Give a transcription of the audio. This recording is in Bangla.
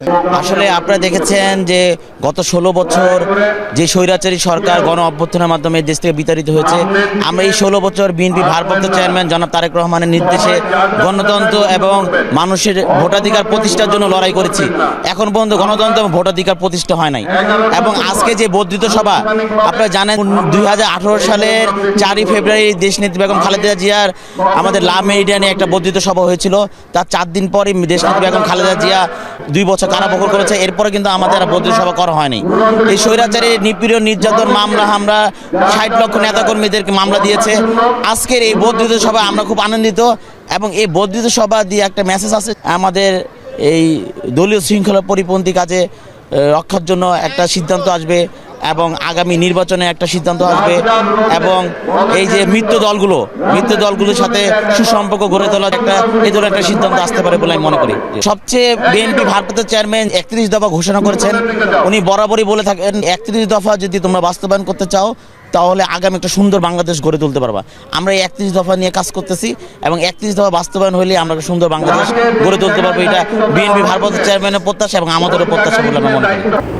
আসলে আপনারা দেখেছেন যে গত 16 বছর যে স্বৈরাচারী সরকার গণ অভ্যুত্থানের মাধ্যমে দেশ থেকে বিতাড়িত হয়েছে, আমরা এই 16 বছর বিএনপি ভারপ্রাপ্ত চেয়ারম্যান জনাব তারেক রহমানের নির্দেশে গণতন্ত্র এবং মানুষের ভোটাধিকার প্রতিষ্ঠার জন্য লড়াই করেছি। এখন পর্যন্ত গণতন্ত্র এবং ভোটাধিকার প্রতিষ্ঠা হয় নাই। এবং আজকে যে বর্ধিত সভা, আপনারা জানেন 2018 সালের 4 ফেব্রুয়ারি দেশনেত্রী বেগম খালেদা জিয়ার আমাদের লাভ মেরিডিয়ানে একটা বর্ধিত সভা হয়েছিল। তার 4 দিন পরে দেশনেত্রী বেগম খালেদা জিয়া 2 বছর কারাভোগ করেছে। এরপরে কিন্তু আমাদের বর্ধিত সভা করা হয়নি। এই স্বৈরাচারী নিপীড়ন নির্যাতন মামলা আমরা 60 লক্ষ নেতাকর্মীদেরকে মামলা দিয়েছে। আজকের এই বর্ধিত সভা আমরা খুব আনন্দিত এবং এই বর্ধিত সভা দিয়ে একটা মেসেজ আছে, আমাদের এই দলীয় শৃঙ্খলা পরিপন্থী কাজে রক্ষার জন্য একটা সিদ্ধান্ত আসবে এবং আগামী নির্বাচনে একটা সিদ্ধান্ত আসবে এবং এই যে মিত্র দলগুলোর সাথে সুসম্পর্ক গড়ে তোলার এই ধরনের একটা সিদ্ধান্ত আসতে পারে বলে আমি মনে করি। সবচেয়ে বিএনপি ভারপ্রাপ্ত চেয়ারম্যান 31 দফা ঘোষণা করেছেন। উনি বরাবরই বলে থাকেন 31 দফা যদি তোমরা বাস্তবায়ন করতে চাও তাহলে আগামী একটা সুন্দর বাংলাদেশ গড়ে তুলতে পারবা। আমরা এই 31 দফা নিয়ে কাজ করতেছি এবং 31 দফা বাস্তবায়ন হলে আমরা একটা সুন্দর বাংলাদেশ গড়ে তুলতে পারবো। এটা বিএনপি ভারপ্রাপ্ত চেয়ারম্যানের প্রত্যাশা এবং আমাদেরও প্রত্যাশা বলে আমরা মনে করি।